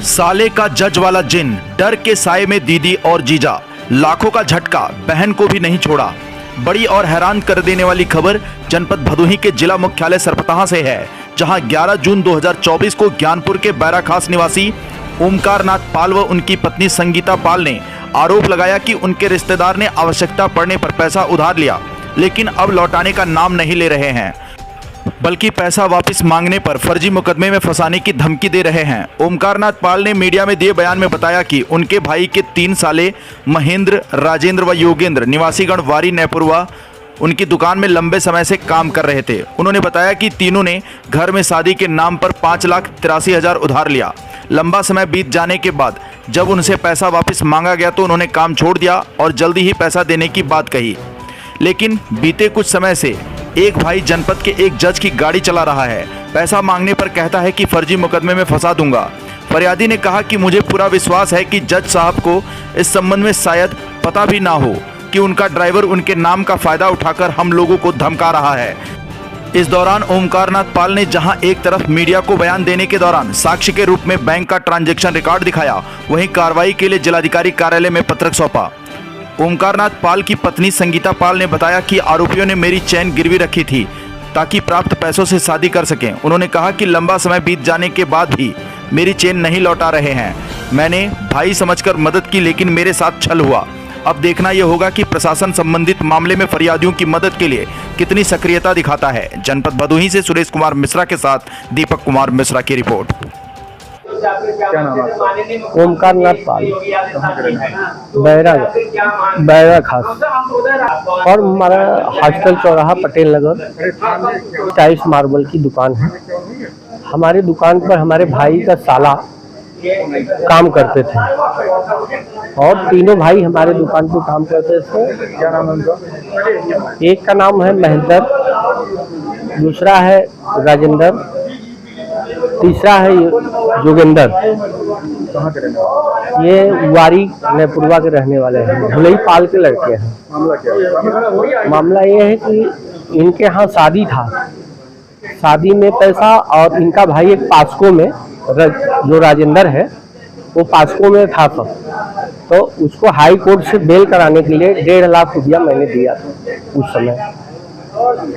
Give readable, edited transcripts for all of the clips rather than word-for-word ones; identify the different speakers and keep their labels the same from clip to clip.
Speaker 1: साले का जज वाला जिन, डर के साए में दीदी और जीजा, लाखों का झटका, बहन को भी नहीं छोड़ा। बड़ी और हैरान कर देने वाली खबर जनपद भदोही के जिला मुख्यालय सरपतहा से है, जहां 11 जून 2024 को ज्ञानपुर के बैरा खास निवासी ओमकार नाथ पाल व उनकी पत्नी संगीता पाल ने आरोप लगाया कि उनके रिश्तेदार ने आवश्यकता पड़ने पर पैसा उधार लिया, लेकिन अब लौटाने का नाम नहीं ले रहे हैं, बल्कि पैसा वापस मांगने पर फर्जी मुकदमे में फंसाने की धमकी दे रहे हैं। ओमकार नाथ पाल ने मीडिया में दिए बयान में बताया कि उनके भाई के 3 साले महेंद्र, राजेंद्र व योगेंद्र निवासीगण वारी नैपुरवा उनकी दुकान में लंबे समय से काम कर रहे थे। उन्होंने बताया कि तीनों ने घर में शादी के नाम पर 5,83,000 उधार लिया। लंबा समय बीत जाने के बाद जब उनसे पैसा वापस मांगा गया तो उन्होंने काम छोड़ दिया और जल्दी ही पैसा देने की बात कही, लेकिन बीते कुछ समय से एक भाई जनपद के एक जज की गाड़ी चला रहा है। पैसा मांगने पर कहता है कि फर्जी मुकदमे में फंसा दूंगा। फरियादी ने कहा कि मुझे पूरा विश्वास है कि जज साहब को इस संबंध में शायद पता भी ना हो कि उनका ड्राइवर उनके नाम का फायदा उठाकर हम लोगों को धमका रहा है। इस दौरान ओमकार नाथ पाल ने जहां एक तरफ मीडिया को बयान देने के दौरान साक्ष्य के रूप में बैंक का ट्रांजैक्शन रिकॉर्ड दिखाया, वहीं कार्रवाई के लिए जिलाधिकारी कार्यालय में पत्रक सौंपा। ओमकार नाथ पाल की पत्नी संगीता पाल ने बताया कि आरोपियों ने मेरी चैन गिरवी रखी थी ताकि प्राप्त पैसों से शादी कर सकें। उन्होंने कहा कि लंबा समय बीत जाने के बाद भी मेरी चेन नहीं लौटा रहे हैं। मैंने भाई समझकर मदद की, लेकिन मेरे साथ छल हुआ। अब देखना यह होगा कि प्रशासन संबंधित मामले में फरियादियों की मदद के लिए कितनी सक्रियता दिखाता है। जनपद भदोही से सुरेश कुमार मिश्रा के साथ दीपक कुमार मिश्रा की रिपोर्ट।
Speaker 2: क्या नाम है आपका?
Speaker 3: ओमकार नाथ पाल, बैरा खास, और हमारा हॉस्टल चौराहा पटेल नगर टाइल्स मार्बल की दुकान है। हमारे दुकान पर हमारे भाई का साला काम करते थे और तीनों भाई हमारे दुकान पर काम करते थे।
Speaker 2: क्या नाम है उनका?
Speaker 3: एक का नाम है महेंद्र, दूसरा है राजेंद्र, तीसरा है योगेंद्र।
Speaker 2: कहाँ के रहने वाले?
Speaker 3: ये वारी नैपुरवा के रहने वाले हैं, धुलई पाल के लड़के हैं।
Speaker 2: मामला क्या है?
Speaker 3: मामला ये है कि इनके यहाँ शादी था, शादी में पैसा, और इनका भाई एक पास्को में जो राजेंद्र है वो पास्को में था सब, तो उसको हाई कोर्ट से बेल कराने के लिए 1.5 लाख रुपया मैंने दिया था उस समय,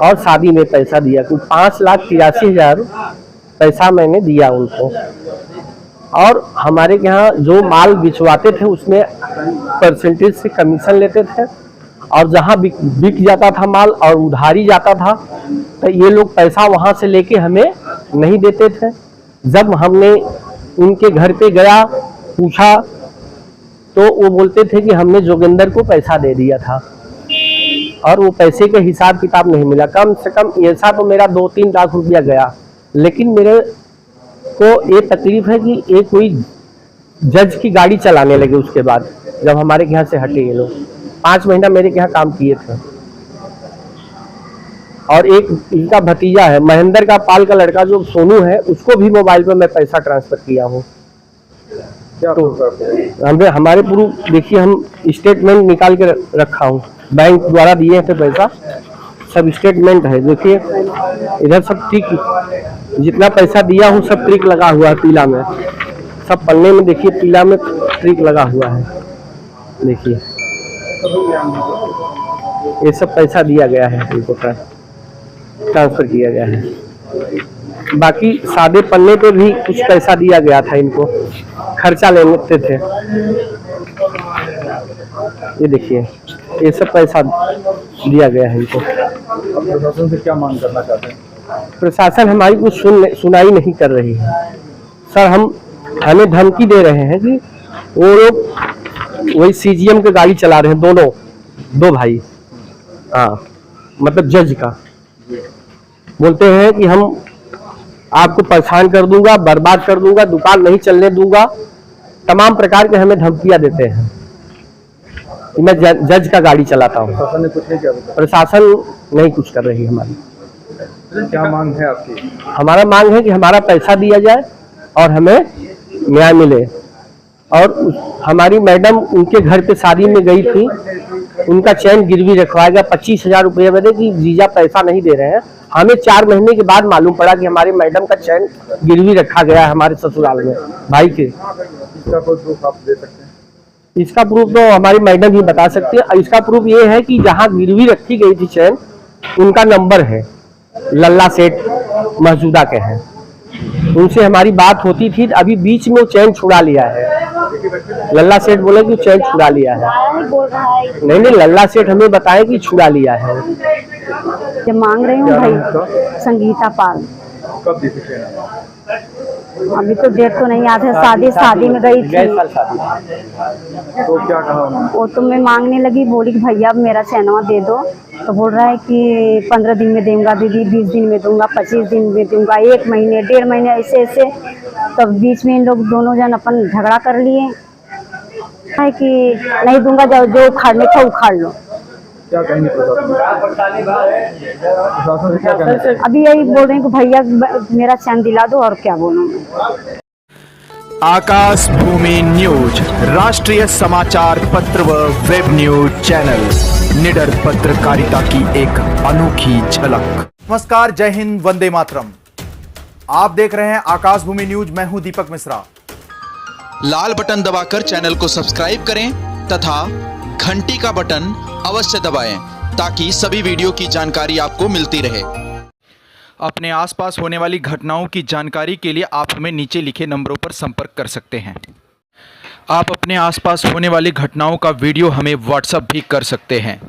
Speaker 3: और शादी में पैसा दिया कुछ 5,83,000 पैसा मैंने दिया उनको। और हमारे यहाँ जो माल बिचवाते थे उसमें परसेंटेज से कमीशन लेते थे, और जहाँ बिक जाता था माल और उधारी जाता था तो ये लोग पैसा वहाँ से लेके हमें नहीं देते थे। जब हमने उनके घर पे गया पूछा तो वो बोलते थे कि हमने जोगिंदर को पैसा दे दिया था, और वो पैसे के हिसाब किताब नहीं मिला। कम से कम ऐसा तो मेरा 2-3 लाख रुपया गया। लेकिन मेरे को ये तकलीफ है कि ये कोई जज की गाड़ी चलाने लगे उसके बाद, जब हमारे यहाँ से हटे ये लोग। 5 महीना मेरे यहाँ काम किए थे। और एक इनका भतीजा है महेंद्र का पाल का लड़का जो सोनू है, उसको भी मोबाइल पे मैं पैसा ट्रांसफर किया हूँ। तो हमारे पूरा देखिए, हम स्टेटमेंट निकाल के रखा हूँ, बैंक द्वारा दिए थे पैसा, सब स्टेटमेंट है। देखिए इधर सब ट्रिक, जितना पैसा दिया हूँ सब ट्रिक लगा हुआ है पीला में, सब पन्ने में देखिए पीला में ट्रिक लगा हुआ है। देखिए ये सब पैसा दिया गया है, इनको ट्रांसफर किया गया है। बाकी सादे पन्ने पे भी कुछ पैसा दिया गया था, इनको खर्चा लेते थे। ये देखिए ये सब पैसा दिया गया है इनको।
Speaker 2: प्रशासन से क्या मांग करना चाहते हैं?
Speaker 3: प्रशासन हमारी कुछ सुनाई नहीं कर रही है सर। हमें धमकी दे रहे हैं कि वो लोग वही सीजीएम की गाड़ी चला रहे हैं, दो भाई, हाँ मतलब जज का, बोलते हैं कि हम आपको परेशान कर दूंगा, बर्बाद कर दूंगा, दुकान नहीं चलने दूंगा, तमाम प्रकार के हमें धमकियां देते हैं। मैं जज का गाड़ी चलाता हूँ।
Speaker 2: प्रशासन ने कुछ नहीं किया?
Speaker 3: प्रशासन नहीं कुछ कर रही हमारी।
Speaker 2: क्या मांग है आपकी?
Speaker 3: हमारा मांग है कि हमारा पैसा दिया जाए और हमें न्याय मिले। और हमारी मैडम उनके घर पे शादी में गई थी, उनका चैन गिरवी रखवाएगा 25,000 रुपये बदे कि जीजा पैसा नहीं दे रहे हैं, हमें 4 महीने के बाद मालूम पड़ा कि हमारे मैडम का चैन गिरवी रखा गया है हमारे ससुराल में भाई के।
Speaker 2: इसका कोई प्रूफ आप दे सकते हैं?
Speaker 3: इसका प्रूफ तो हमारी मैडम ही बता सकती है। इसका प्रूफ ये है कि जहाँ गिरवी रखी गई थी चैन, उनका नंबर है, लल्ला सेठ मौजूदा के हैं, उनसे हमारी बात होती थी। अभी बीच में वो चैन छुड़ा लिया है। लल्ला सेठ बोले कि चैन छुड़ा लिया है। नहीं, लल्ला सेठ हमें बताए कि छुड़ा लिया है।
Speaker 4: जब मांग रही हूँ भाई, संगीता पाल।
Speaker 2: कब दी थी ट्रेन?
Speaker 4: अभी तो डेट तो नहीं याद है, शादी में गई थी।
Speaker 2: तो क्या कहा उन्होंने?
Speaker 4: वो तो मैं मांगने लगी, बोली कि भैया मेरा चैनवा दे दो। तो बोल रहा है कि 15 दिन में दूंगा दीदी, 20 दिन में दूंगा, 25 दिन में दूंगा, 1 महीने 1.5 महीने ऐसे। तब बीच में इन लोग दोनों जन अपन झगड़ा कर लिए है कि नहीं दूंगा, जो उखाड़ने का उखाड़ लो।
Speaker 2: क्या कहेंगे प्रशासन से? क्या कहना चाहिए?
Speaker 4: अभी यही बोल रहे हैं कि भैया मेरा चैन दिला दो, और क्या बोलूँ।
Speaker 1: आकाश भूमि न्यूज, राष्ट्रीय समाचार पत्र व वेब न्यूज चैनल, निडर पत्रकारिता की एक अनोखी झलक। नमस्कार, जय हिंद, वंदे मातरम। आप देख रहे हैं आकाश भूमि न्यूज। मैं हूं दीपक मिश्रा।
Speaker 5: लाल बटन दबाकर चैनल को सब्सक्राइब करें तथा घंटी का बटन अवश्य दबाएं ताकि सभी वीडियो की जानकारी आपको मिलती रहे।
Speaker 1: अपने आसपास होने वाली घटनाओं की जानकारी के लिए आप हमें नीचे लिखे नंबरों पर संपर्क कर सकते हैं। आप अपने आसपास होने वाली घटनाओं का वीडियो हमें व्हाट्सएप भी कर सकते हैं।